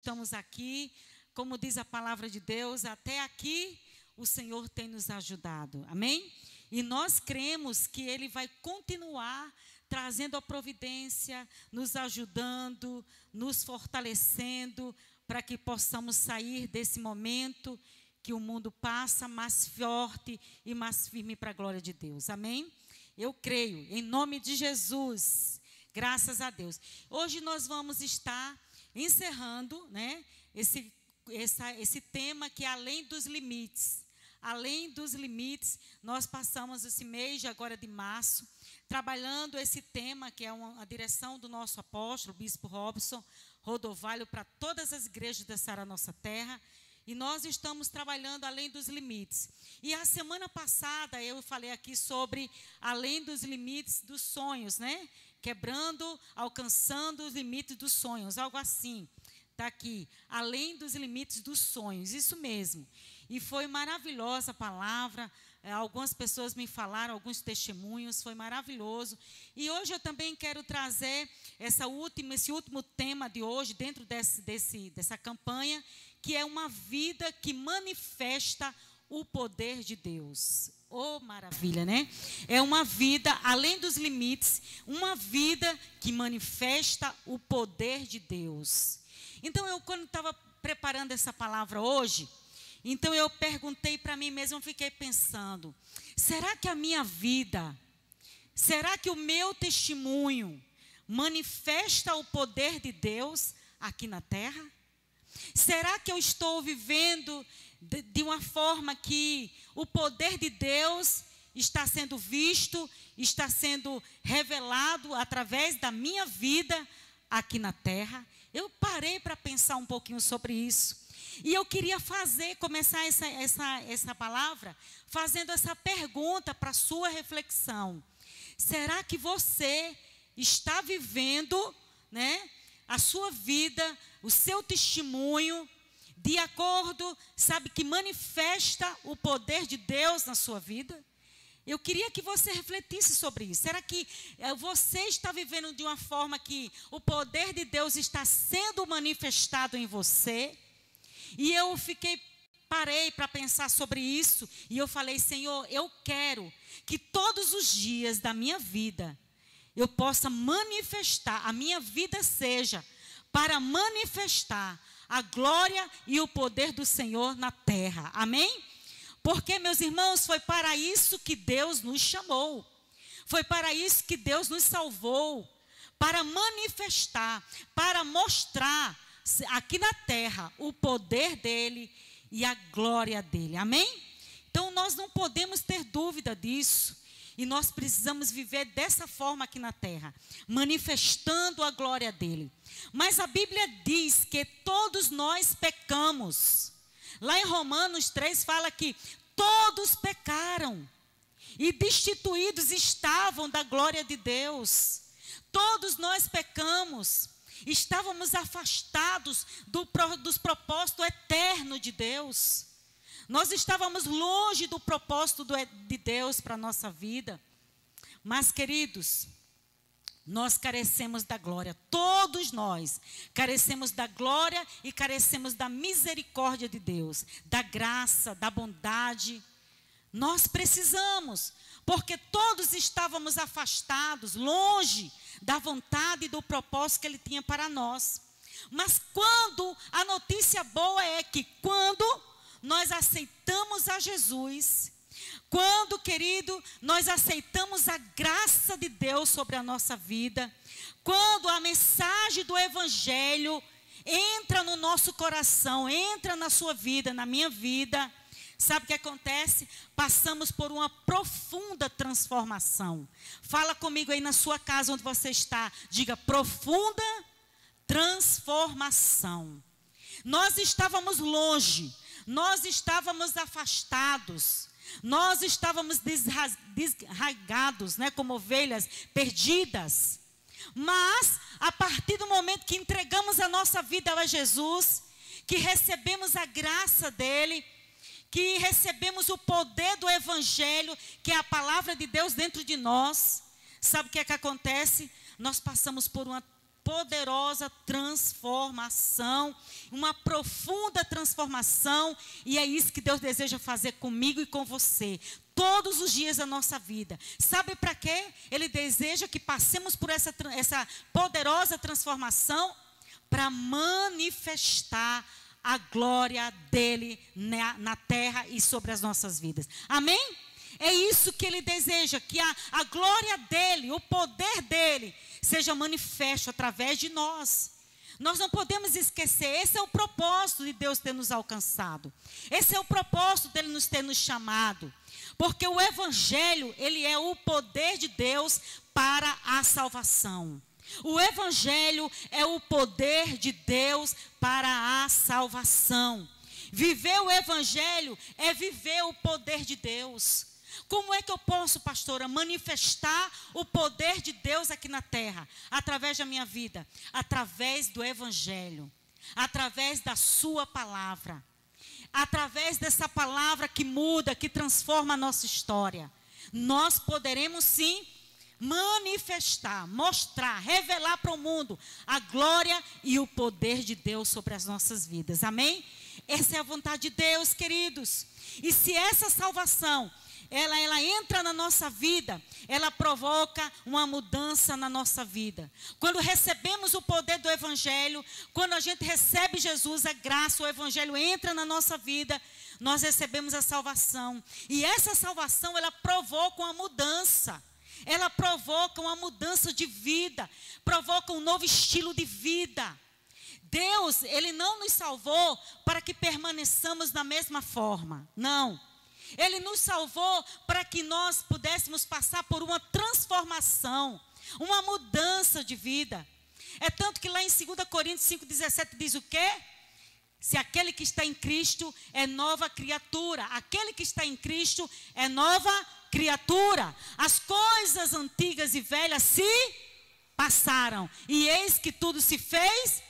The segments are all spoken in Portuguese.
Estamos aqui, como diz a palavra de Deus, até aqui o Senhor tem nos ajudado, amém? E nós cremos que Ele vai continuar trazendo a providência, nos ajudando, nos fortalecendo, para que possamos sair desse momento que o mundo passa mais forte e mais firme para a glória de Deus, amém? Eu creio, em nome de Jesus, graças a Deus. Hoje nós vamos estar encerrando, né, esse tema que é além dos limites. Além dos limites, nós passamos esse mês agora de março, trabalhando esse tema que é a direção do nosso apóstolo, Bispo Robson Rodovalho, para todas as igrejas da Sara Nossa Terra. E nós estamos trabalhando além dos limites. E a semana passada eu falei aqui sobre além dos limites dos sonhos, né? Quebrando, alcançando os limites dos sonhos, algo assim. Está aqui, além dos limites dos sonhos, isso mesmo. E foi maravilhosa a palavra, algumas pessoas me falaram, alguns testemunhos, foi maravilhoso. E hoje eu também quero trazer esse último tema de hoje, dentro dessa campanha, que é uma vida que manifesta o poder de Deus. Oh, maravilha, né? É uma vida, além dos limites, uma vida que manifesta o poder de Deus. Então, quando estava preparando essa palavra hoje, então eu perguntei para mim mesma, eu fiquei pensando, será que a minha vida, será que o meu testemunho manifesta o poder de Deus aqui na terra? Será que eu estou vivendo de uma forma que o poder de Deus está sendo visto, está sendo revelado através da minha vida aqui na terra? Eu parei para pensar um pouquinho sobre isso. E eu queria começar essa palavra fazendo essa pergunta para a sua reflexão. Será que você está vivendo, né, a sua vida, o seu testemunho, de acordo, sabe, que manifesta o poder de Deus na sua vida? Eu queria que você refletisse sobre isso. Será que você está vivendo de uma forma que o poder de Deus está sendo manifestado em você? E eu parei para pensar sobre isso, e eu falei, Senhor, eu quero que todos os dias da minha vida, eu possa manifestar, a minha vida seja para manifestar a glória e o poder do Senhor na terra. Amém? Porque, meus irmãos, foi para isso que Deus nos chamou. Foi para isso que Deus nos salvou. Para manifestar, para mostrar aqui na terra o poder dele e a glória dele. Amém? Então, nós não podemos ter dúvida disso. E nós precisamos viver dessa forma aqui na terra, manifestando a glória dele. Mas a Bíblia diz que todos nós pecamos. Lá em Romanos 3 fala que todos pecaram e destituídos estavam da glória de Deus. Todos nós pecamos, estávamos afastados dos propósitos eternos de Deus. Nós estávamos longe do propósito de Deus para a nossa vida. Mas, queridos, nós carecemos da glória. Todos nós carecemos da glória e carecemos da misericórdia de Deus, da graça, da bondade. Nós precisamos, porque todos estávamos afastados, longe da vontade e do propósito que Ele tinha para nós. Mas quando a notícia boa é que quando nós aceitamos a Jesus, quando, querido, nós aceitamos a graça de Deus sobre a nossa vida, quando a mensagem do Evangelho entra no nosso coração, entra na sua vida, na minha vida, sabe o que acontece? Passamos por uma profunda transformação. Fala comigo aí na sua casa onde você está, diga profunda transformação. Nós estávamos longe, nós estávamos afastados, nós estávamos desraigados, né, como ovelhas perdidas. Mas, a partir do momento que entregamos a nossa vida a Jesus, que recebemos a graça dEle, que recebemos o poder do Evangelho, que é a palavra de Deus dentro de nós, sabe o que é que acontece? Nós passamos por uma poderosa transformação, uma profunda transformação, e é isso que Deus deseja fazer comigo e com você, todos os dias da nossa vida. Sabe para quê? Ele deseja que passemos por essa poderosa transformação para manifestar a glória dele na terra e sobre as nossas vidas. Amém? É isso que ele deseja, que a glória dele, o poder dele, seja manifesto através de nós. Nós não podemos esquecer, esse é o propósito de Deus ter nos alcançado. Esse é o propósito dele nos ter nos chamado. Porque o evangelho, ele é o poder de Deus para a salvação. O evangelho é o poder de Deus para a salvação. Viver o evangelho é viver o poder de Deus. Como é que eu posso, pastora, manifestar o poder de Deus aqui na terra? Através da minha vida, através do evangelho, através da sua palavra, através dessa palavra que muda, que transforma a nossa história. Nós poderemos sim manifestar, mostrar, revelar para o mundo a glória e o poder de Deus sobre as nossas vidas. Amém? Essa é a vontade de Deus, queridos. E se essa salvação ela entra na nossa vida, ela provoca uma mudança na nossa vida. Quando recebemos o poder do evangelho, quando a gente recebe Jesus, a graça, o evangelho entra na nossa vida, nós recebemos a salvação. E essa salvação, ela provoca uma mudança. Ela provoca uma mudança de vida, provoca um novo estilo de vida. Deus, ele não nos salvou para que permaneçamos da mesma forma, não. Ele nos salvou para que nós pudéssemos passar por uma transformação, uma mudança de vida. É tanto que lá em 2 Coríntios 5,17 diz o quê? Se aquele que está em Cristo é nova criatura. Aquele que está em Cristo é nova criatura. As coisas antigas e velhas se passaram, e eis que tudo se fez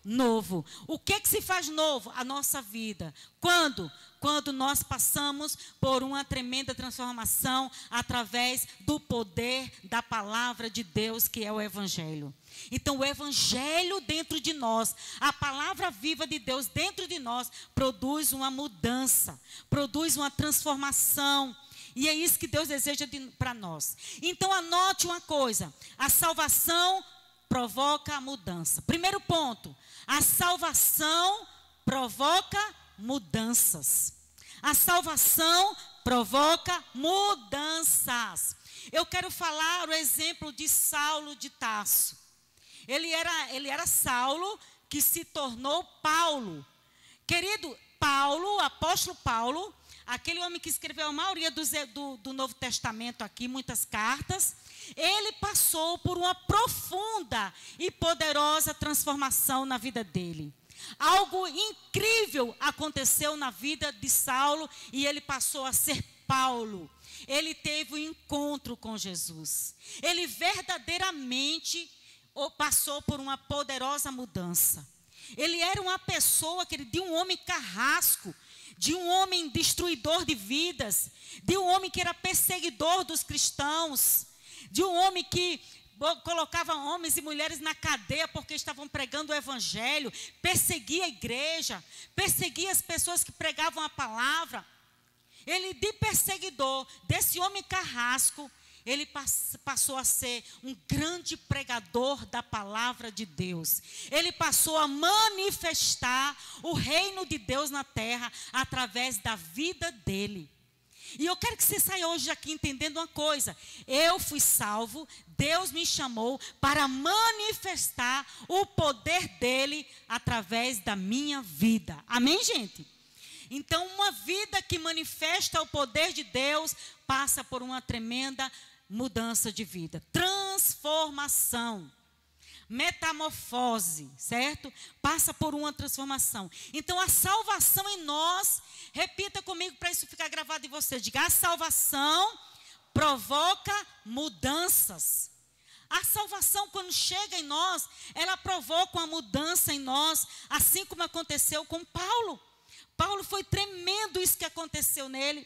novo. O que se faz novo? A nossa vida. Quando? Quando nós passamos por uma tremenda transformação através do poder da palavra de Deus, que é o evangelho. Então, o evangelho dentro de nós, a palavra viva de Deus dentro de nós, produz uma mudança, produz uma transformação. E é isso que Deus deseja para nós. Então, anote uma coisa: a salvação provoca a mudança. Primeiro ponto, a salvação provoca mudanças. A salvação provoca mudanças. Eu quero falar o exemplo de Saulo de Tarso. Ele era Saulo que se tornou Paulo. Querido, Paulo, o apóstolo Paulo, aquele homem que escreveu a maioria do Novo Testamento aqui, muitas cartas, ele passou por uma profunda e poderosa transformação na vida dele. Algo incrível aconteceu na vida de Saulo e ele passou a ser Paulo. Ele teve um encontro com Jesus. Ele verdadeiramente passou por uma poderosa mudança. Ele era uma pessoa, de um homem carrasco, de um homem destruidor de vidas, de um homem que era perseguidor dos cristãos, de um homem que colocava homens e mulheres na cadeia porque estavam pregando o evangelho, perseguia a igreja, perseguia as pessoas que pregavam a palavra. Ele, de perseguidor, desse homem carrasco, ele passou a ser um grande pregador da palavra de Deus. Ele passou a manifestar o reino de Deus na terra através da vida dele. E eu quero que você saia hoje aqui entendendo uma coisa: eu fui salvo, Deus me chamou para manifestar o poder dele através da minha vida. Amém, gente? Então, uma vida que manifesta o poder de Deus passa por uma tremenda mudança de vida, transformação, metamorfose, certo? Passa por uma transformação. Então, a salvação em nós, repita comigo para isso ficar gravado em você. Diga: a salvação provoca mudanças. A salvação, quando chega em nós, ela provoca uma mudança em nós, assim como aconteceu com Paulo. Paulo, foi tremendo isso que aconteceu nele.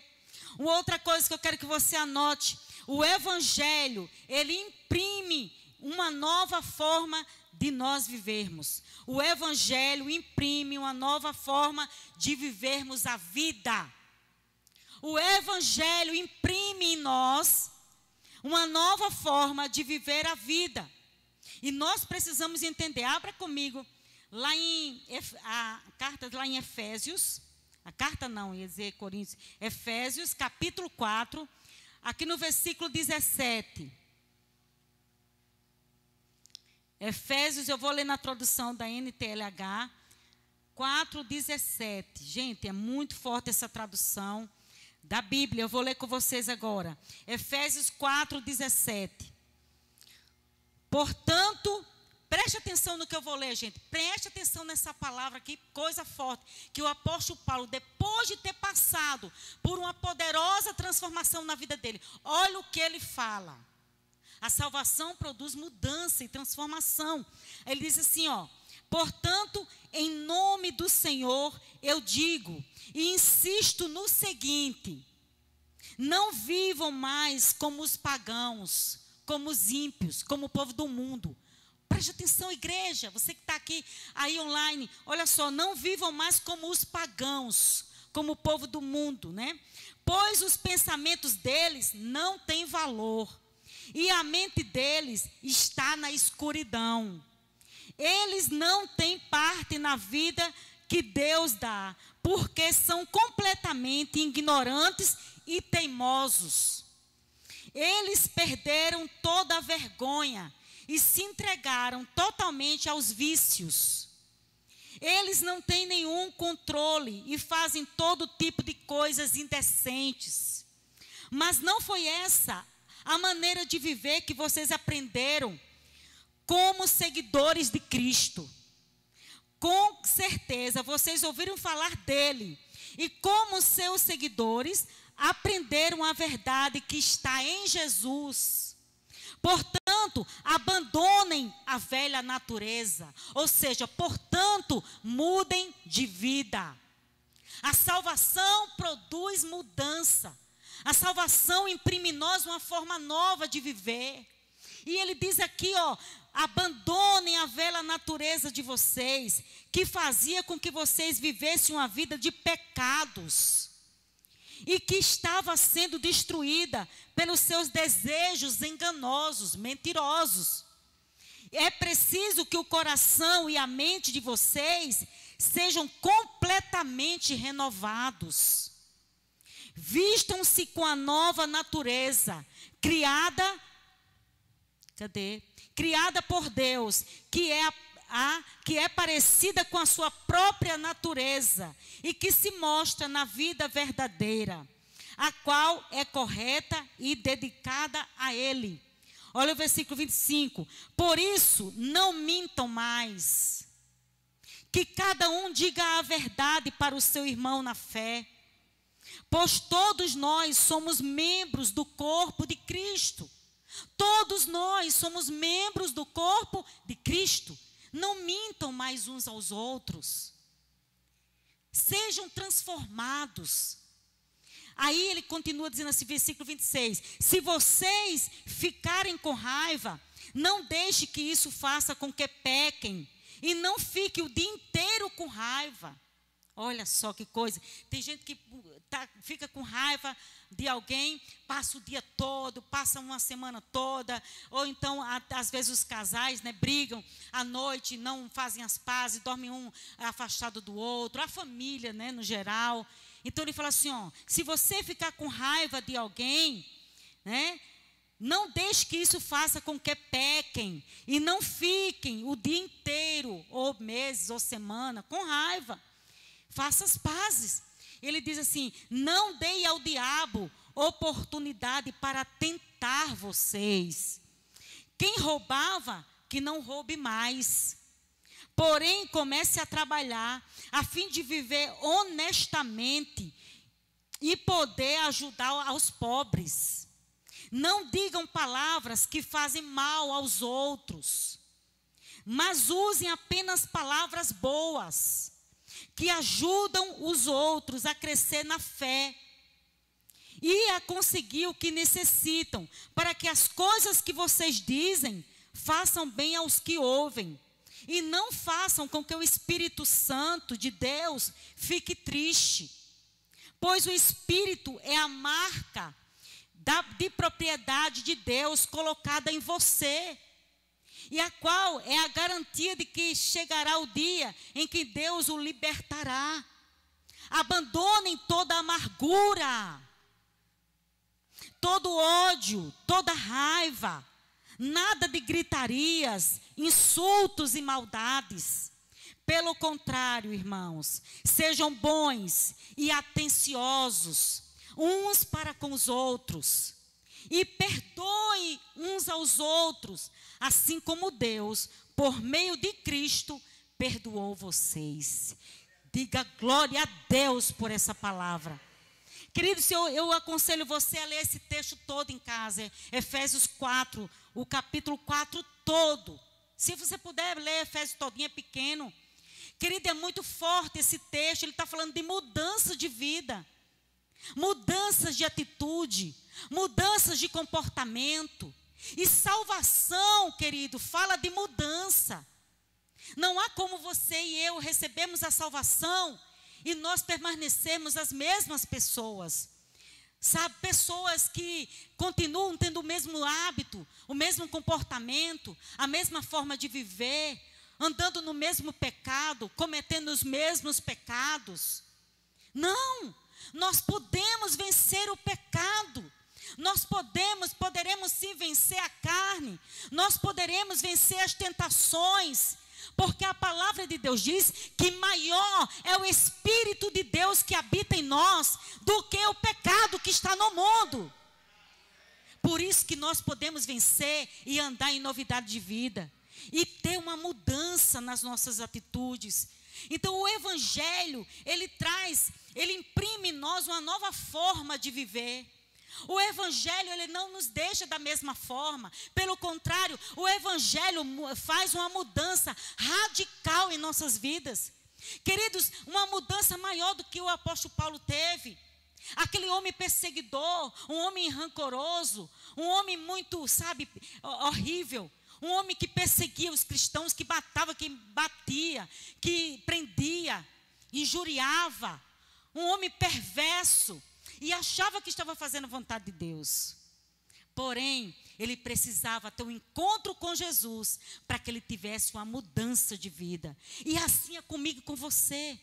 Uma outra coisa que eu quero que você anote: o evangelho, ele imprime uma nova forma de nós vivermos. O Evangelho imprime uma nova forma de vivermos a vida. O Evangelho imprime em nós uma nova forma de viver a vida. E nós precisamos entender. Abra comigo lá a carta lá em Efésios. A carta não, ia dizer Coríntios. Efésios, capítulo 4, aqui no versículo 17. Efésios, eu vou ler na tradução da NTLH, 4:17. Gente, é muito forte essa tradução da Bíblia. Eu vou ler com vocês agora. Efésios 4:17. Portanto, preste atenção no que eu vou ler, gente. Preste atenção nessa palavra aqui, coisa forte. Que o apóstolo Paulo, depois de ter passado por uma poderosa transformação na vida dele, olha o que ele fala. A salvação produz mudança e transformação. Ele diz assim, ó: portanto, em nome do Senhor, eu digo e insisto no seguinte: não vivam mais como os pagãos, como os ímpios, como o povo do mundo. Preste atenção, igreja, você que está aqui, aí online, olha só, não vivam mais como os pagãos, como o povo do mundo, né? Pois os pensamentos deles não têm valor. E a mente deles está na escuridão. Eles não têm parte na vida que Deus dá, porque são completamente ignorantes e teimosos. Eles perderam toda a vergonha e se entregaram totalmente aos vícios. Eles não têm nenhum controle e fazem todo tipo de coisas indecentes. Mas não foi essa a maneira de viver que vocês aprenderam como seguidores de Cristo. Com certeza, vocês ouviram falar dele. E como seus seguidores, aprenderam a verdade que está em Jesus. Portanto, abandonem a velha natureza. Ou seja, portanto, mudem de vida. A salvação produz mudança. A salvação imprime em nós uma forma nova de viver. E ele diz aqui, ó: abandonem a velha natureza de vocês, que fazia com que vocês vivessem uma vida de pecados e que estava sendo destruída pelos seus desejos enganosos, mentirosos. É preciso que o coração e a mente de vocês sejam completamente renovados. Vistam-se com a nova natureza, criada por Deus, que é parecida com a sua própria natureza e que se mostra na vida verdadeira, a qual é correta e dedicada a Ele. Olha o versículo 25. Por isso, não mintam mais. Que cada um diga a verdade para o seu irmão na fé. Pois todos nós somos membros do corpo de Cristo. Todos nós somos membros do corpo de Cristo. Não mintam mais uns aos outros. Sejam transformados. Aí ele continua dizendo assim, versículo 26. Se vocês ficarem com raiva, não deixe que isso faça com que pequem. E não fique o dia inteiro com raiva. Olha só que coisa. Tem gente que fica com raiva de alguém, passa o dia todo, passa uma semana toda. Ou então, às vezes, os casais, né, brigam à noite, não fazem as pazes, dormem um afastado do outro. A família, né, no geral. Então, ele fala assim, ó, se você ficar com raiva de alguém, né, não deixe que isso faça com que pequem. E não fiquem o dia inteiro, ou meses, ou semana, com raiva. Faça as pazes. Ele diz assim, não deem ao diabo oportunidade para tentar vocês. Quem roubava, que não roube mais. Porém, comece a trabalhar a fim de viver honestamente e poder ajudar aos pobres. Não digam palavras que fazem mal aos outros, mas usem apenas palavras boas, que ajudam os outros a crescer na fé e a conseguir o que necessitam, para que as coisas que vocês dizem façam bem aos que ouvem, e não façam com que o Espírito Santo de Deus fique triste, pois o Espírito é a marca de propriedade de Deus colocada em você, e a qual é a garantia de que chegará o dia em que Deus o libertará. Abandonem toda amargura, todo ódio, toda raiva, nada de gritarias, insultos e maldades. Pelo contrário, irmãos, sejam bons e atenciosos uns para com os outros, e perdoem uns aos outros, assim como Deus, por meio de Cristo, perdoou vocês. Diga glória a Deus por essa palavra. Queridos, eu aconselho você a ler esse texto todo em casa, Efésios 4, o capítulo 4 todo. Se você puder ler Efésios todinho, é pequeno. Querido, é muito forte esse texto, ele está falando de mudança de vida, mudanças de atitude, mudanças de comportamento. E salvação, querido, fala de mudança. Não há como você e eu recebemos a salvação e nós permanecemos as mesmas pessoas. Sabe, pessoas que continuam tendo o mesmo hábito, o mesmo comportamento, a mesma forma de viver, andando no mesmo pecado, cometendo os mesmos pecados. Não, nós podemos vencer o pecado. Nós poderemos sim vencer a carne. Nós poderemos vencer as tentações. Porque a palavra de Deus diz que maior é o Espírito de Deus que habita em nós do que o pecado que está no mundo. Por isso que nós podemos vencer e andar em novidade de vida. E ter uma mudança nas nossas atitudes. Então o Evangelho, ele imprime em nós uma nova forma de viver. O Evangelho, ele não nos deixa da mesma forma. Pelo contrário, o Evangelho faz uma mudança radical em nossas vidas. Queridos, uma mudança maior do que o apóstolo Paulo teve. Aquele homem perseguidor, um homem rancoroso, um homem muito, horrível. Um homem que perseguia os cristãos, que matava, que batia, que prendia, injuriava. Um homem perverso. E achava que estava fazendo a vontade de Deus. Porém, ele precisava ter um encontro com Jesus para que ele tivesse uma mudança de vida. E assim é comigo e com você.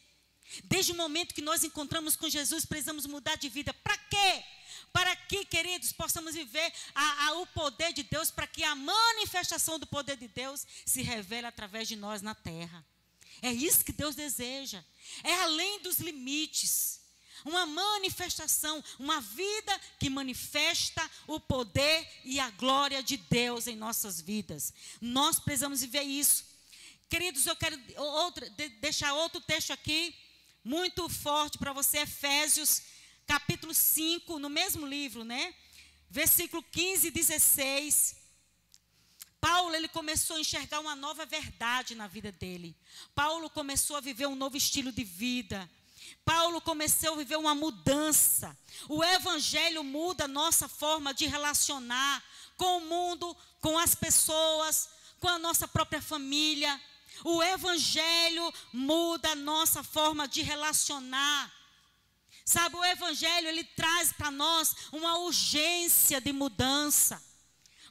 Desde o momento que nós encontramos com Jesus, precisamos mudar de vida. Para quê? Para que, queridos, possamos viver o poder de Deus, para que a manifestação do poder de Deus se revele através de nós na terra. É isso que Deus deseja. É além dos limites. Uma manifestação, uma vida que manifesta o poder e a glória de Deus em nossas vidas. Nós precisamos viver isso. Queridos, eu quero deixar outro texto aqui, muito forte para você, Efésios, capítulo 5, no mesmo livro, né? Versículo 15 e 16. Paulo, ele começou a enxergar uma nova verdade na vida dele. Paulo começou a viver um novo estilo de vida. Paulo começou a viver uma mudança. O Evangelho muda a nossa forma de relacionar com o mundo, com as pessoas, com a nossa própria família. O Evangelho muda a nossa forma de relacionar. Sabe, o Evangelho, ele traz para nós uma urgência de mudança.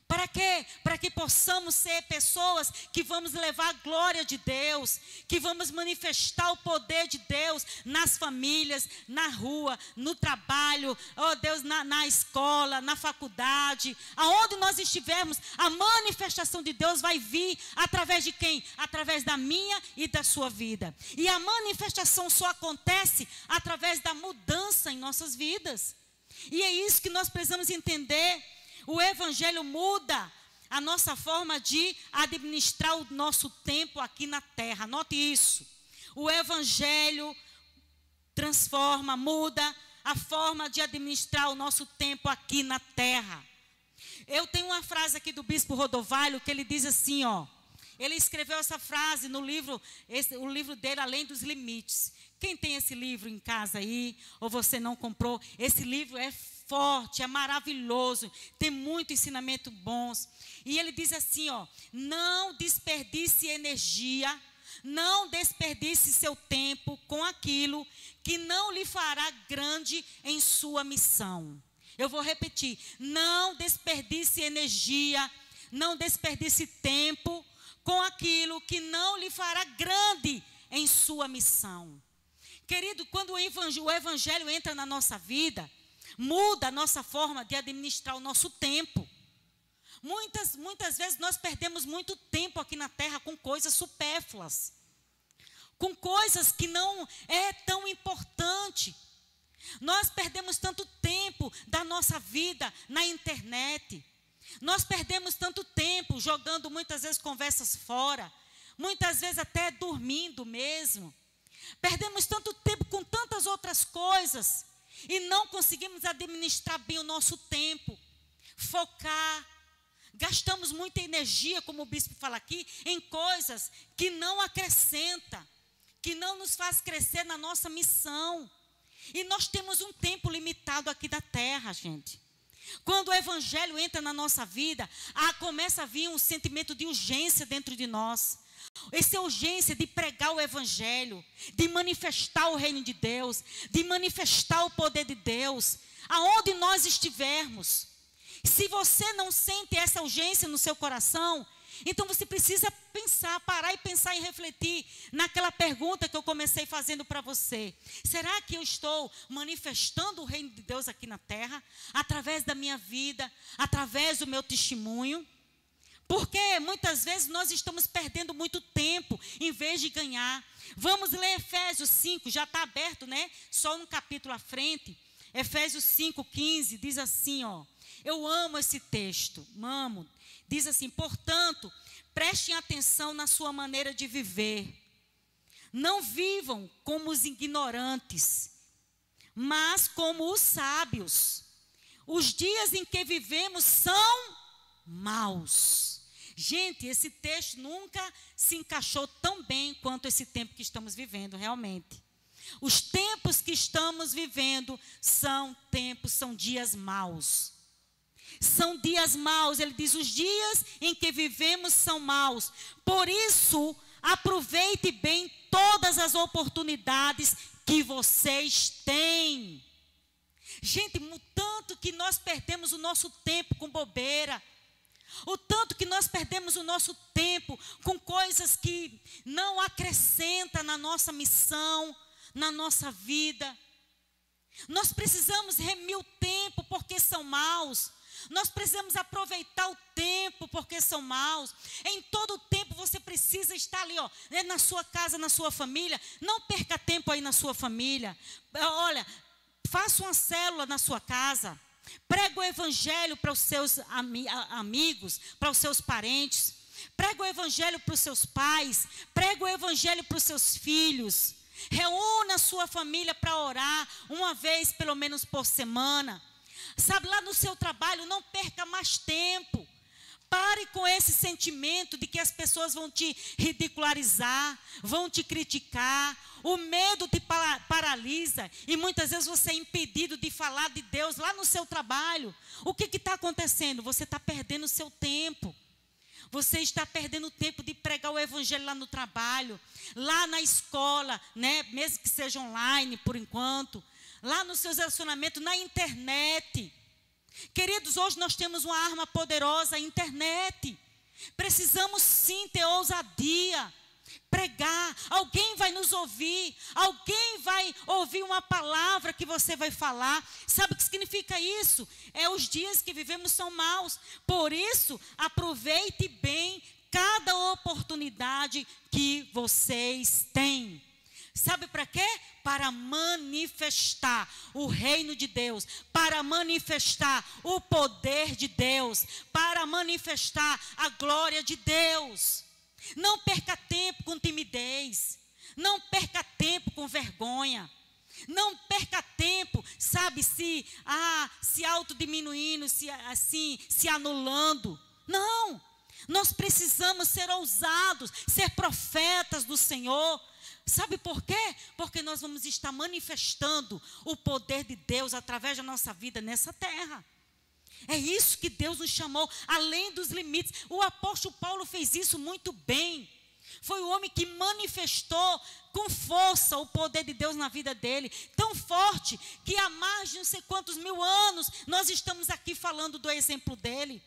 Para quê? Para que possamos ser pessoas que vamos levar a glória de Deus, que vamos manifestar o poder de Deus nas famílias, na rua, no trabalho, oh Deus, na escola, na faculdade, aonde nós estivermos, a manifestação de Deus vai vir através de quem? Através da minha e da sua vida. E a manifestação só acontece através da mudança em nossas vidas. E é isso que nós precisamos entender. O Evangelho muda a nossa forma de administrar o nosso tempo aqui na terra. Anote isso. O Evangelho transforma, muda a forma de administrar o nosso tempo aqui na terra. Eu tenho uma frase aqui do bispo Rodovalho que ele diz assim, ó. Ele escreveu essa frase no livro, o livro dele, Além dos Limites. Quem tem esse livro em casa aí, ou você não comprou, esse livro é forte, é maravilhoso, tem muito ensinamento bons. E ele diz assim, ó, não desperdice energia, não desperdice seu tempo com aquilo que não lhe fará grande em sua missão. Eu vou repetir, não desperdice energia, não desperdice tempo com aquilo que não lhe fará grande em sua missão. Querido, quando o evangelho entra na nossa vida, muda a nossa forma de administrar o nosso tempo. Muitas vezes nós perdemos muito tempo aqui na terra com coisas supérfluas, com coisas que não é tão importante. Nós perdemos tanto tempo da nossa vida na internet. Nós perdemos tanto tempo jogando muitas vezes conversas fora, muitas vezes até dormindo mesmo. Perdemos tanto tempo com tantas outras coisas e não conseguimos administrar bem o nosso tempo, focar. Gastamos muita energia, como o bispo fala aqui, em coisas que não acrescentam, que não nos faz crescer na nossa missão. E nós temos um tempo limitado aqui da terra, gente. Quando o evangelho entra na nossa vida, começa a vir um sentimento de urgência dentro de nós. Essa urgência de pregar o evangelho, de manifestar o reino de Deus, de manifestar o poder de Deus, aonde nós estivermos. Se você não sente essa urgência no seu coração, então você precisa pensar, parar e pensar e refletir naquela pergunta que eu comecei fazendo para você. Será que eu estou manifestando o reino de Deus aqui na terra, através da minha vida, através do meu testemunho? Porque muitas vezes nós estamos perdendo muito tempo em vez de ganhar. Vamos ler Efésios 5, já está aberto, né? Só um capítulo à frente. Efésios 5:15 diz assim, ó. Eu amo esse texto, amo. Diz assim, portanto, prestem atenção na sua maneira de viver. Não vivam como os ignorantes, mas como os sábios. Os dias em que vivemos são maus. Gente, esse texto nunca se encaixou tão bem quanto esse tempo que estamos vivendo, realmente. Os tempos que estamos vivendo são dias maus. São dias maus, ele diz, os dias em que vivemos são maus. Por isso, aproveite bem todas as oportunidades que vocês têm. Gente, o tanto que nós perdemos o nosso tempo com bobeira, o tanto que nós perdemos o nosso tempo com coisas que não acrescentam na nossa missão, na nossa vida. Nós precisamos remir o tempo porque são maus. Nós precisamos aproveitar o tempo porque são maus. Em todo o tempo você precisa estar ali, ó, na sua casa, na sua família. Não perca tempo aí na sua família. Olha, faça uma célula na sua casa. Prega o evangelho para os seus amigos, para os seus parentes. Prega o evangelho para os seus pais. Prega o evangelho para os seus filhos. Reúna a sua família para orar uma vez pelo menos por semana. Sabe, lá no seu trabalho, não perca mais tempo. Pare com esse sentimento de que as pessoas vão te ridicularizar, vão te criticar. O medo te paralisa e muitas vezes você é impedido de falar de Deus lá no seu trabalho. O que está acontecendo? Você está perdendo o seu tempo. Você está perdendo o tempo de pregar o evangelho lá no trabalho, lá na escola, né? Mesmo que seja online por enquanto. Lá nos seus relacionamentos, na internet. Queridos, hoje nós temos uma arma poderosa, a internet. Precisamos sim ter ousadia, pregar. Alguém vai nos ouvir, alguém vai ouvir uma palavra que você vai falar. Sabe o que significa isso? Os dias que vivemos são maus. Por isso, aproveite bem cada oportunidade que vocês têm. Sabe para quê? Para manifestar o reino de Deus, para manifestar o poder de Deus, para manifestar a glória de Deus. Não perca tempo com timidez, não perca tempo com vergonha, não perca tempo, sabe, se autodiminuindo, se anulando. Não, nós precisamos ser ousados, ser profetas do Senhor. Sabe por quê? Porque nós vamos estar manifestando o poder de Deus através da nossa vida nessa terra. É isso que Deus nos chamou, além dos limites. O apóstolo Paulo fez isso muito bem. Foi o homem que manifestou com força o poder de Deus na vida dele. Tão forte que há mais de não sei quantos mil anos nós estamos aqui falando do exemplo dele.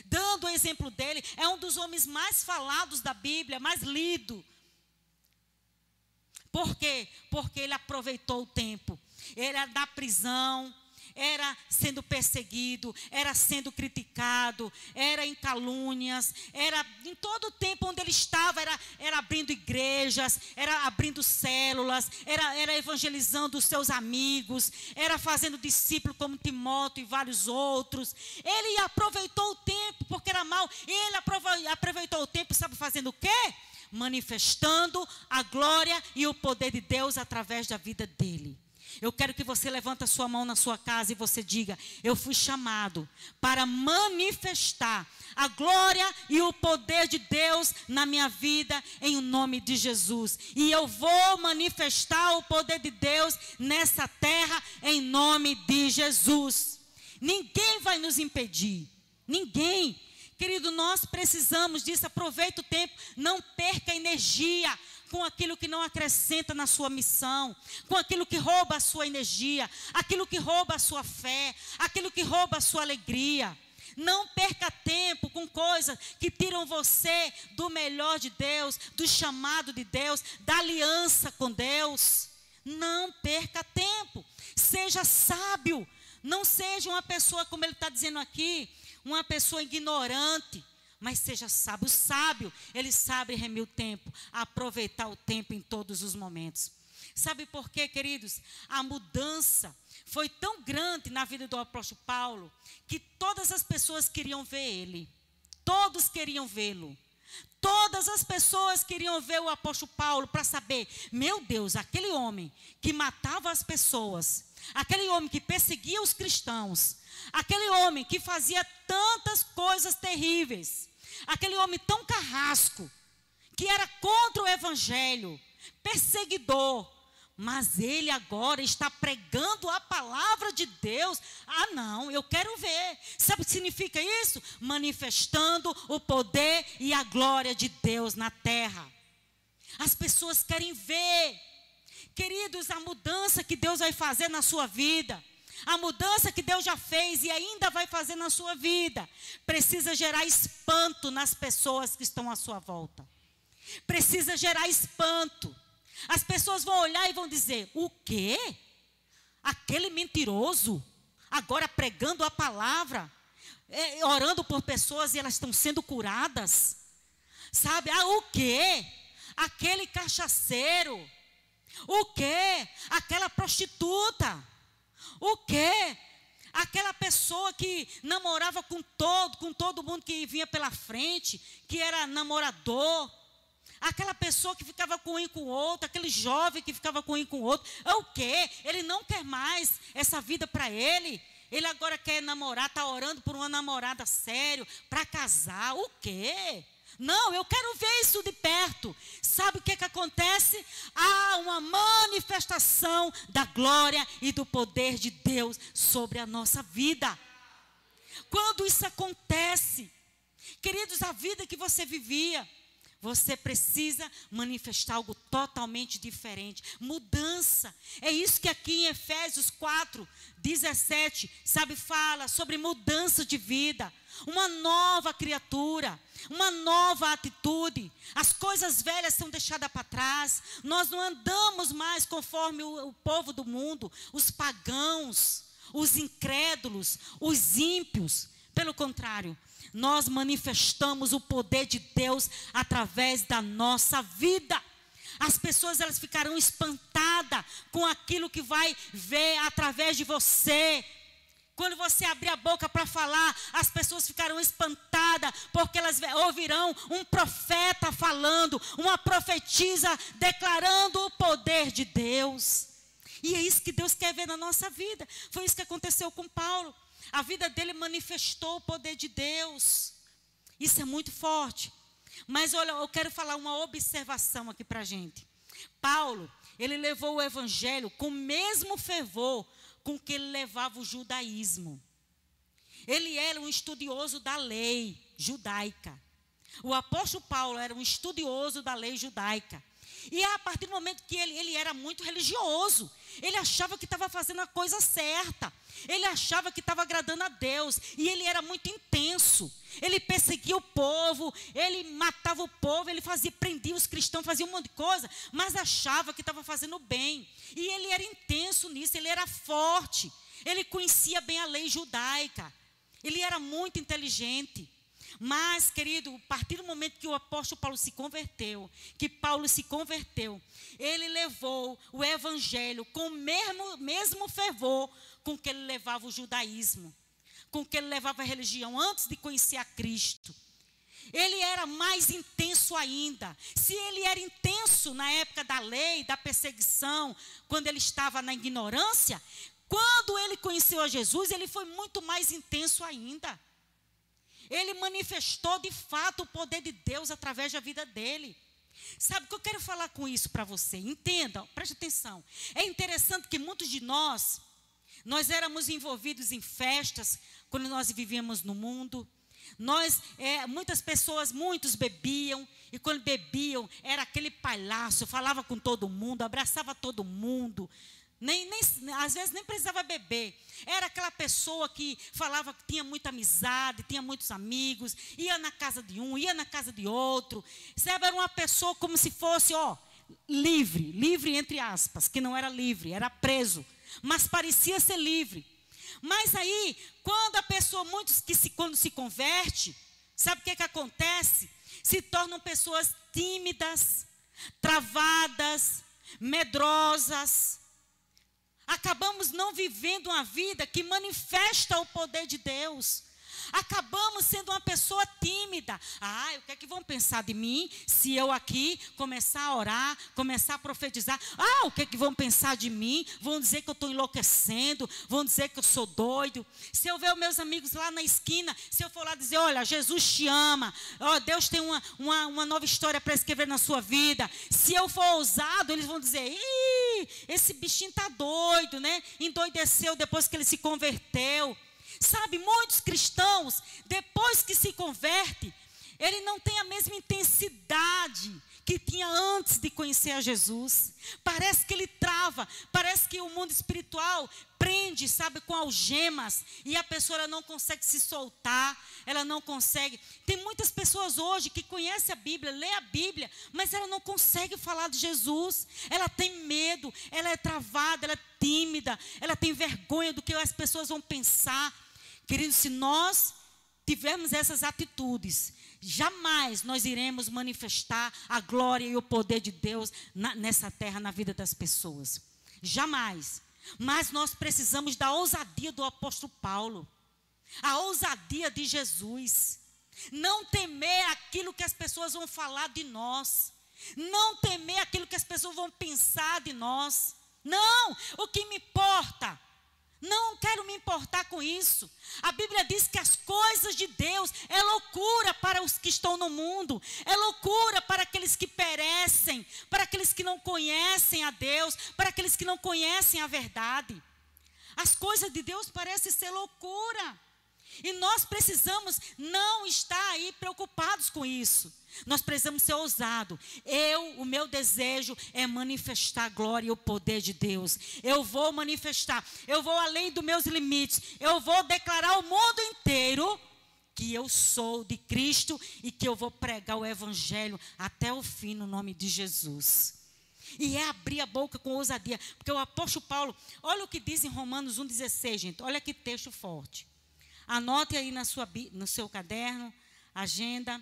Dando o exemplo dele. É um dos homens mais falados da Bíblia, mais lido. Por quê? Porque ele aproveitou o tempo. Ele era da prisão, era sendo perseguido, era sendo criticado, era em calúnias, era em todo o tempo onde ele estava, era abrindo igrejas, era abrindo células, era evangelizando os seus amigos, era fazendo discípulos como Timóteo e vários outros. Ele aproveitou o tempo, porque era mau, e ele aproveitou o tempo, sabe fazendo o quê? Manifestando a glória e o poder de Deus através da vida dele. Eu quero que você levante a sua mão na sua casa e você diga: eu fui chamado para manifestar a glória e o poder de Deus na minha vida em nome de Jesus. E eu vou manifestar o poder de Deus nessa terra em nome de Jesus. Ninguém vai nos impedir. Ninguém. Querido, nós precisamos disso. Aproveita o tempo, não perca energia com aquilo que não acrescenta na sua missão, com aquilo que rouba a sua energia, aquilo que rouba a sua fé, aquilo que rouba a sua alegria. Não perca tempo com coisas que tiram você do melhor de Deus, do chamado de Deus, da aliança com Deus. Não perca tempo. Seja sábio. Não seja uma pessoa, como ele está dizendo aqui, uma pessoa ignorante, mas seja sábio. O sábio, ele sabe remir o tempo, aproveitar o tempo em todos os momentos. Sabe por quê, queridos? A mudança foi tão grande na vida do apóstolo Paulo, que todas as pessoas queriam ver ele. Todos queriam vê-lo. Todas as pessoas queriam ver o apóstolo Paulo para saber, meu Deus, aquele homem que matava as pessoas, aquele homem que perseguia os cristãos, aquele homem que fazia tantas coisas terríveis, aquele homem tão carrasco, que era contra o evangelho, perseguidor, mas ele agora está pregando a palavra de Deus. Ah, não, eu quero ver. Sabe o que significa isso? Manifestando o poder e a glória de Deus na terra. As pessoas querem ver. Queridos, a mudança que Deus vai fazer na sua vida, a mudança que Deus já fez e ainda vai fazer na sua vida, precisa gerar espanto nas pessoas que estão à sua volta. Precisa gerar espanto. As pessoas vão olhar e vão dizer: o quê? Aquele mentiroso, agora pregando a palavra, orando por pessoas e elas estão sendo curadas. Sabe, o quê? Aquele cachaceiro. O quê? Aquela prostituta. O quê? Aquela pessoa que namorava com todo mundo que vinha pela frente, que era namorador. Aquela pessoa que ficava com um e com o outro, aquele jovem que ficava com um e com o outro. É o quê? Ele não quer mais essa vida para ele. Ele agora quer namorar, está orando por uma namorada sério, para casar. O quê? Não, eu quero ver isso de perto. Sabe o que acontece? Há uma manifestação da glória e do poder de Deus sobre a nossa vida. Quando isso acontece, queridos, a vida que você vivia, você precisa manifestar algo totalmente diferente. Mudança. É isso que aqui em Efésios 4:17, sabe, fala sobre mudança de vida. Uma nova criatura, uma nova atitude. As coisas velhas são deixadas para trás. Nós não andamos mais conforme o povo do mundo, os pagãos, os incrédulos, os ímpios. Pelo contrário, nós manifestamos o poder de Deus através da nossa vida. As pessoas, elas ficarão espantadas com aquilo que vai ver através de você. Quando você abrir a boca para falar, as pessoas ficarão espantadas, porque elas ouvirão um profeta falando, uma profetisa declarando o poder de Deus. E é isso que Deus quer ver na nossa vida. Foi isso que aconteceu com Paulo. A vida dele manifestou o poder de Deus. Isso é muito forte. Mas olha, eu quero falar uma observação aqui para a gente. Paulo, ele levou o evangelho com o mesmo fervor com que ele levava o judaísmo. Ele era um estudioso da lei judaica. O apóstolo Paulo era um estudioso da lei judaica. E a partir do momento que ele era muito religioso, ele achava que estava fazendo a coisa certa. Ele achava que estava agradando a Deus. E ele era muito intenso. Ele perseguia o povo, ele matava o povo, ele prendia os cristãos, fazia um monte de coisa, mas achava que estava fazendo bem. E ele era intenso nisso, ele era forte. Ele conhecia bem a lei judaica. Ele era muito inteligente. Mas, querido, a partir do momento que o apóstolo Paulo se converteu, ele levou o evangelho com o mesmo fervor com que ele levava o judaísmo, com que ele levava a religião antes de conhecer a Cristo. Ele era mais intenso ainda. Se ele era intenso na época da lei, da perseguição, quando ele estava na ignorância, quando ele conheceu a Jesus, ele foi muito mais intenso ainda. Ele manifestou de fato o poder de Deus através da vida dele. Sabe o que eu quero falar com isso para você? Entenda, preste atenção. É interessante que muitos de nós éramos envolvidos em festas quando nós vivíamos no mundo. Muitos bebiam, e quando bebiam, era aquele palhaço, falava com todo mundo, abraçava todo mundo. Às vezes nem precisava beber. Era aquela pessoa que falava que tinha muita amizade, tinha muitos amigos, ia na casa de um, ia na casa de outro. Sabe, era uma pessoa como se fosse, livre entre aspas, que não era livre, era preso, mas parecia ser livre. Mas aí, quando a pessoa, quando se converte, sabe o que acontece? Se tornam pessoas tímidas, travadas, medrosas. Acabamos não vivendo uma vida que manifesta o poder de Deus. Acabamos sendo uma pessoa tímida. O que é que vão pensar de mim se eu aqui começar a orar, começar a profetizar? O que é que vão pensar de mim? Vão dizer que eu estou enlouquecendo, vão dizer que eu sou doido. Se eu ver os meus amigos lá na esquina, se eu for lá dizer, olha, Jesus te ama, Deus tem uma nova história para escrever na sua vida. Se eu for ousado, eles vão dizer, esse bichinho está doido, né? Endoideceu depois que ele se converteu. Sabe, muitos cristãos, depois que se converte, ele não tem a mesma intensidade que tinha antes de conhecer a Jesus. Parece que ele trava, parece que o mundo espiritual prende, sabe, com algemas, e a pessoa ela não consegue se soltar, ela não consegue. Tem muitas pessoas hoje que conhecem a Bíblia, lê a Bíblia, mas ela não consegue falar de Jesus. Ela tem medo, ela é travada, ela é tímida, ela tem vergonha do que as pessoas vão pensar. Queridos, se nós tivermos essas atitudes, jamais nós iremos manifestar a glória e o poder de Deus nessa terra, na vida das pessoas. Jamais. Mas nós precisamos da ousadia do apóstolo Paulo, a ousadia de Jesus. Não temer aquilo que as pessoas vão falar de nós. Não temer aquilo que as pessoas vão pensar de nós. Não, o que me importa? Não quero me importar com isso. A Bíblia diz que as coisas de Deus é loucura para os que estão no mundo. É loucura para aqueles que perecem, para aqueles que não conhecem a Deus, para aqueles que não conhecem a verdade. As coisas de Deus parecem ser loucura. E nós precisamos não estar aí preocupados com isso. Nós precisamos ser ousados. O meu desejo é manifestar a glória e o poder de Deus. Eu vou manifestar. Eu vou além dos meus limites. Eu vou declarar ao mundo inteiro que eu sou de Cristo e que eu vou pregar o evangelho até o fim no nome de Jesus. E é abrir a boca com ousadia. Porque o apóstolo Paulo, olha o que diz em Romanos 1,16, gente. Olha que texto forte. Anote aí no seu caderno, agenda.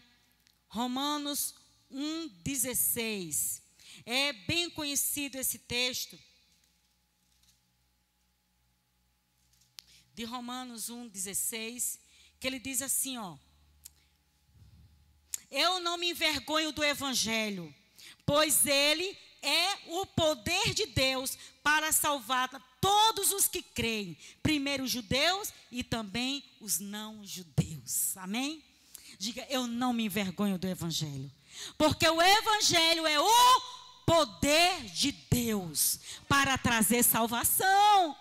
Romanos 1,16. É bem conhecido esse texto. De Romanos 1,16. Que ele diz assim, eu não me envergonho do evangelho, pois ele é o poder de Deus para salvar todos os que creem, primeiro os judeus e também os não judeus. Amém? Diga, eu não me envergonho do evangelho, porque o evangelho é o poder de Deus para trazer salvação.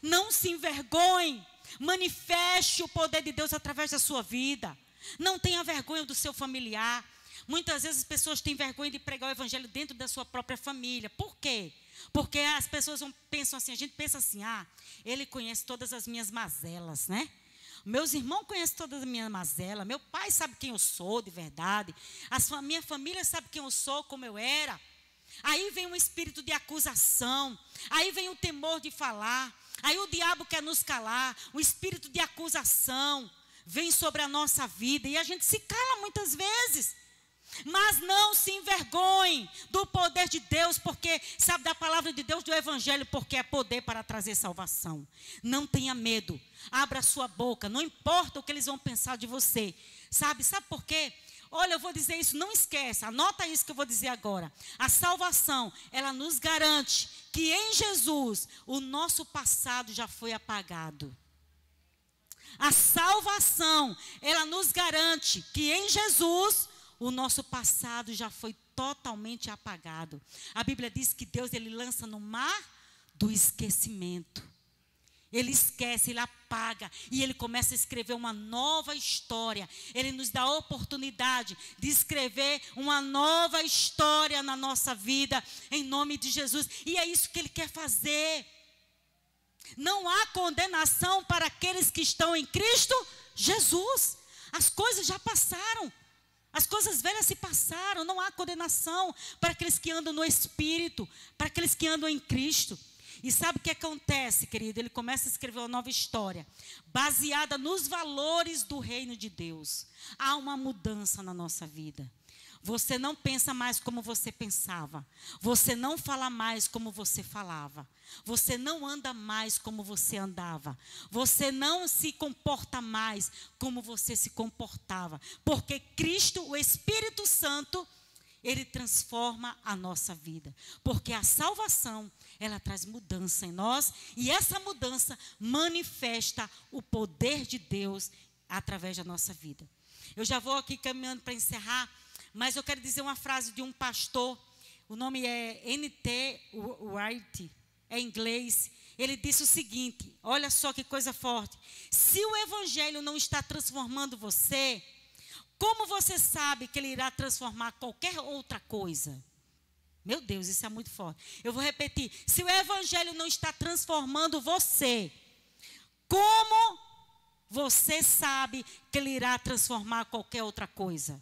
Não se envergonhe. Manifeste o poder de Deus através da sua vida. Não tenha vergonha do seu familiar. Muitas vezes as pessoas têm vergonha de pregar o evangelho dentro da sua própria família. Por quê? Porque as pessoas pensam assim, a gente pensa assim, ele conhece todas as minhas mazelas, né? Meus irmãos conhecem todas as minhas mazelas. Meu pai sabe quem eu sou de verdade. Minha família sabe quem eu sou, como eu era. Aí vem um espírito de acusação. Aí vem o temor de falar. Aí o diabo quer nos calar. O espírito de acusação vem sobre a nossa vida. E a gente se cala muitas vezes. Mas não se envergonhe do poder de Deus, porque sabe da palavra de Deus, do evangelho, porque é poder para trazer salvação. Não tenha medo, abra a sua boca, não importa o que eles vão pensar de você. Sabe por quê? Olha, eu vou dizer isso, não esqueça, anota isso que eu vou dizer agora. A salvação, ela nos garante que em Jesus o nosso passado já foi apagado. A salvação, ela nos garante que em Jesus o nosso passado já foi totalmente apagado. A Bíblia diz que Deus, ele lança no mar do esquecimento. Ele esquece, ele apaga e ele começa a escrever uma nova história. Ele nos dá a oportunidade de escrever uma nova história na nossa vida, em nome de Jesus. E é isso que ele quer fazer. Não há condenação para aqueles que estão em Cristo Jesus. As coisas já passaram. As coisas velhas se passaram, não há condenação para aqueles que andam no Espírito, para aqueles que andam em Cristo. E sabe o que acontece, querido? Ele começa a escrever uma nova história, baseada nos valores do reino de Deus. Há uma mudança na nossa vida. Você não pensa mais como você pensava. Você não fala mais como você falava. Você não anda mais como você andava. Você não se comporta mais como você se comportava. Porque Cristo, o Espírito Santo, ele transforma a nossa vida. Porque a salvação, ela traz mudança em nós. E essa mudança manifesta o poder de Deus através da nossa vida. Eu já vou aqui caminhando para encerrar. Mas eu quero dizer uma frase de um pastor, o nome é N.T. Wright, é inglês. Ele disse o seguinte, olha só que coisa forte. Se o evangelho não está transformando você, como você sabe que ele irá transformar qualquer outra coisa? Meu Deus, isso é muito forte. Eu vou repetir. Se o evangelho não está transformando você, como você sabe que ele irá transformar qualquer outra coisa?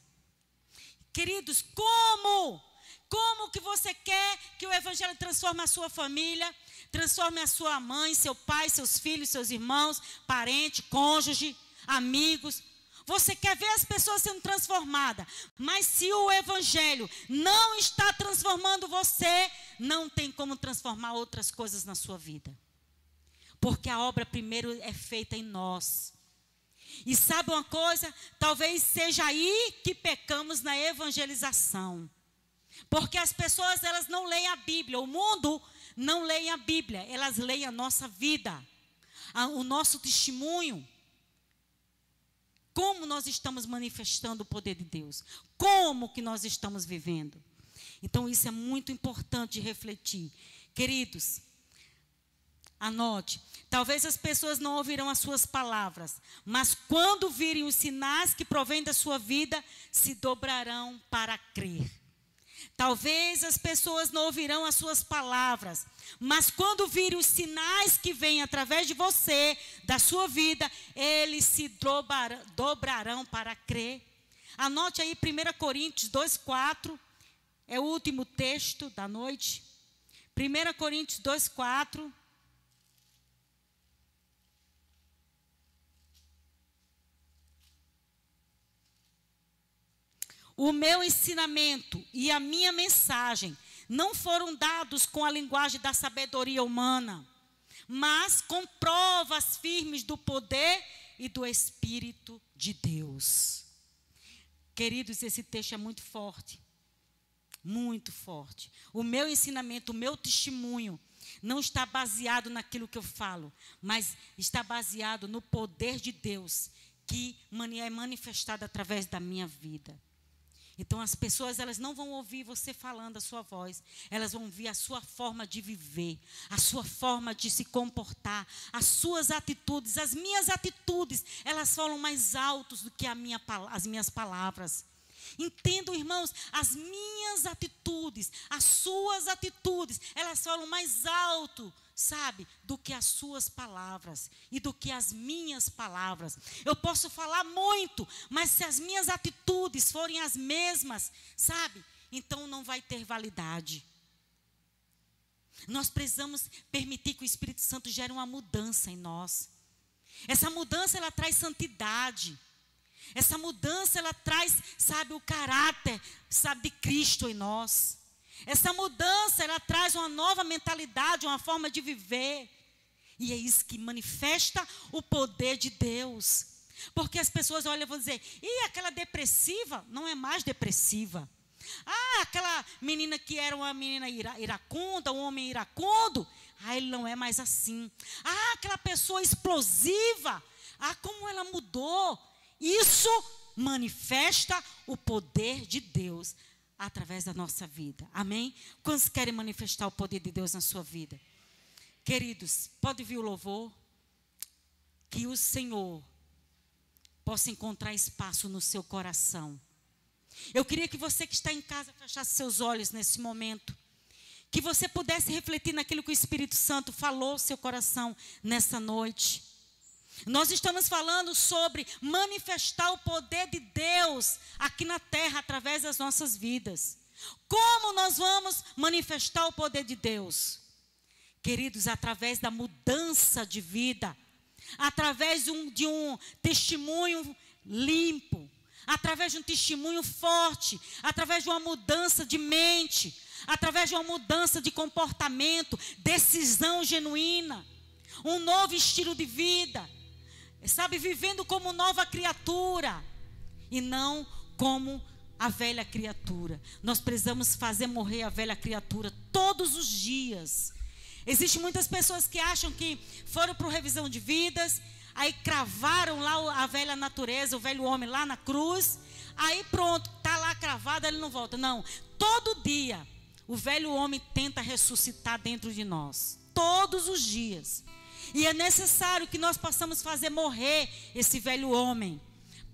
Queridos, como? Como que você quer que o evangelho transforme a sua família, transforme a sua mãe, seu pai, seus filhos, seus irmãos, parente, cônjuge, amigos? Você quer ver as pessoas sendo transformadas, mas se o evangelho não está transformando você, não tem como transformar outras coisas na sua vida. Porque a obra primeiro é feita em nós. E sabe uma coisa? Talvez seja aí que pecamos na evangelização. Porque as pessoas, elas não leem a Bíblia. O mundo não lê a Bíblia. Elas leem a nossa vida. O nosso testemunho. Como nós estamos manifestando o poder de Deus. Como que nós estamos vivendo. Então isso é muito importante de refletir. Queridos, anote. Talvez as pessoas não ouvirão as suas palavras, mas quando virem os sinais que provêm da sua vida, se dobrarão para crer. Talvez as pessoas não ouvirão as suas palavras, mas quando virem os sinais que vêm através de você, da sua vida, eles se dobrarão para crer. Anote aí 1 Coríntios 2,4, é o último texto da noite. 1 Coríntios 2,4. O meu ensinamento e a minha mensagem não foram dados com a linguagem da sabedoria humana, mas com provas firmes do poder e do Espírito de Deus. Queridos, esse texto é muito forte. Muito forte. O meu ensinamento, o meu testemunho não está baseado naquilo que eu falo, mas está baseado no poder de Deus que é manifestado através da minha vida. Então as pessoas, elas não vão ouvir você falando a sua voz, elas vão ouvir a sua forma de viver, a sua forma de se comportar, as suas atitudes. As minhas atitudes, elas falam mais altos do que as minhas palavras. Entendam, irmãos, as minhas atitudes, as suas atitudes, elas falam mais alto, sabe, do que as suas palavras e do que as minhas palavras. Eu posso falar muito, mas se as minhas atitudes forem as mesmas, sabe, então não vai ter validade. Nós precisamos permitir que o Espírito Santo gere uma mudança em nós. Essa mudança, ela traz santidade. Essa mudança, ela traz, sabe, o caráter, sabe, de Cristo em nós. Essa mudança, ela traz uma nova mentalidade, uma forma de viver. E é isso que manifesta o poder de Deus. Porque as pessoas olham e vão dizer, e aquela depressiva não é mais depressiva. Ah, aquela menina que era uma menina iracunda, um homem iracundo, ele não é mais assim. Ah, aquela pessoa explosiva, como ela mudou. Isso manifesta o poder de Deus através da nossa vida. Amém? Quantos querem manifestar o poder de Deus na sua vida? Queridos, pode vir o louvor. Que o Senhor possa encontrar espaço no seu coração. Eu queria que você que está em casa fechasse seus olhos nesse momento. Que você pudesse refletir naquilo que o Espírito Santo falou ao seu coração nessa noite. Nós estamos falando sobre manifestar o poder de Deus aqui na terra através das nossas vidas. Como nós vamos manifestar o poder de Deus? Queridos, através da mudança de vida, através de um testemunho limpo, através de um testemunho forte, através de uma mudança de mente, através de uma mudança de comportamento, decisão genuína, um novo estilo de vida. Sabe, vivendo como nova criatura e não como a velha criatura. Nós precisamos fazer morrer a velha criatura todos os dias. Existem muitas pessoas que acham que foram para o revisão de vidas, aí cravaram lá a velha natureza, o velho homem lá na cruz, aí pronto, está lá cravado, ele não volta. Não, todo dia o velho homem tenta ressuscitar dentro de nós, todos os dias. E é necessário que nós possamos fazer morrer esse velho homem.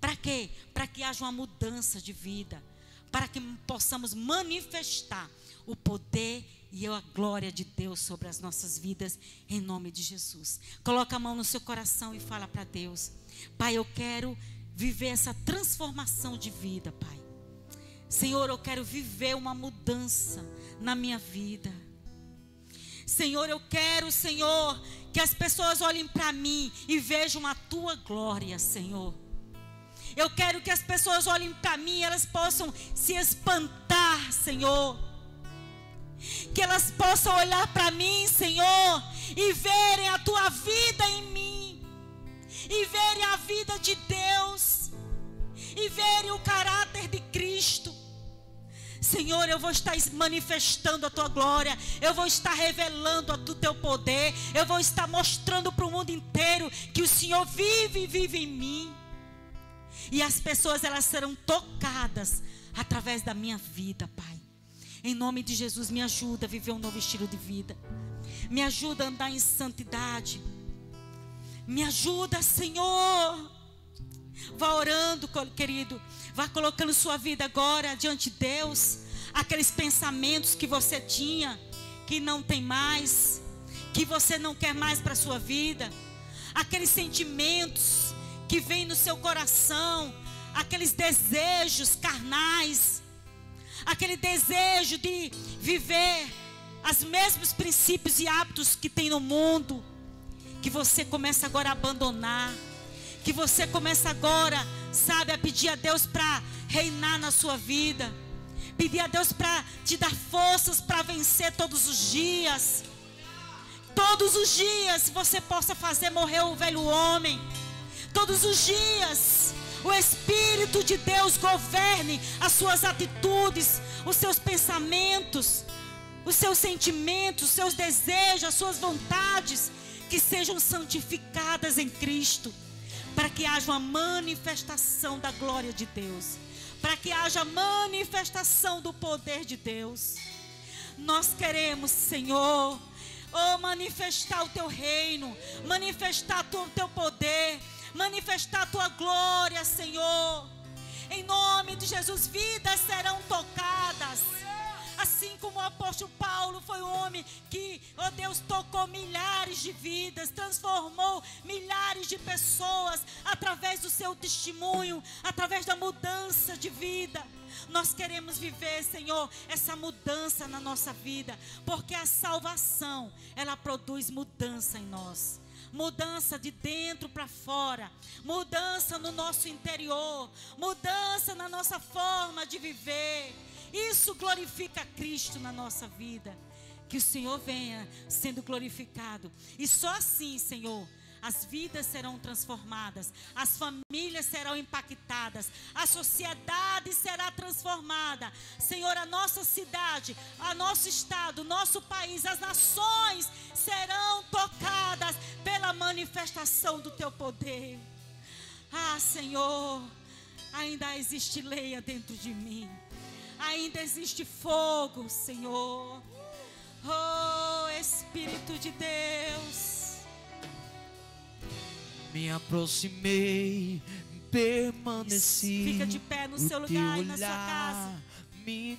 Para quê? Para que haja uma mudança de vida. Para que possamos manifestar o poder e a glória de Deus sobre as nossas vidas, em nome de Jesus. Coloca a mão no seu coração e fala para Deus: Pai, eu quero viver essa transformação de vida, Pai. Senhor, eu quero viver uma mudança na minha vida. Senhor, eu quero, Senhor, que as pessoas olhem para mim e vejam a Tua glória, Senhor. Eu quero que as pessoas olhem para mim e elas possam se espantar, Senhor. Que elas possam olhar para mim, Senhor, e verem a Tua vida em mim. E verem a vida de Deus. E verem o caráter de Cristo. Senhor, eu vou estar manifestando a Tua glória, eu vou estar revelando o Teu poder, eu vou estar mostrando para o mundo inteiro que o Senhor vive e vive em mim. E as pessoas, elas serão tocadas através da minha vida, Pai. Em nome de Jesus, me ajuda a viver um novo estilo de vida. Me ajuda a andar em santidade. Me ajuda, Senhor. Vá orando, querido. Vá colocando sua vida agora diante de Deus. Aqueles pensamentos que você tinha, que não tem mais, que você não quer mais para a sua vida. Aqueles sentimentos que vêm no seu coração. Aqueles desejos carnais. Aquele desejo de viver os mesmos princípios e hábitos que tem no mundo. Que você começa agora a abandonar. Que você começa agora, sabe, a pedir a Deus para reinar na sua vida. Pedir a Deus para te dar forças para vencer todos os dias. Todos os dias você possa fazer morrer o velho homem. Todos os dias o Espírito de Deus governe as suas atitudes, os seus pensamentos, os seus sentimentos, os seus desejos, as suas vontades, que sejam santificadas em Cristo. Para que haja uma manifestação da glória de Deus. para que haja manifestação do poder de Deus. Nós queremos, Senhor, manifestar o teu reino, manifestar o teu poder, manifestar a tua glória, Senhor. Em nome de Jesus, vidas serão tocadas. Assim como o apóstolo Paulo foi um homem que, ó Deus, tocou milhares de vidas, transformou milhares de pessoas através do seu testemunho, através da mudança de vida. Nós queremos viver, Senhor, essa mudança na nossa vida, porque a salvação, ela produz mudança em nós. Mudança de dentro para fora, mudança no nosso interior, mudança na nossa forma de viver. Isso glorifica Cristo na nossa vida. Que o Senhor venha sendo glorificado. E só assim, Senhor, as vidas serão transformadas, as famílias serão impactadas, a sociedade será transformada. Senhor, a nossa cidade, a nosso estado, o nosso país, as nações serão tocadas pela manifestação do teu poder. Ah, Senhor, ainda existe lenha dentro de mim, ainda existe fogo, Senhor. Oh, Espírito de Deus. Me aproximei, permaneci. Fica de pé no seu lugar e na sua casa. Me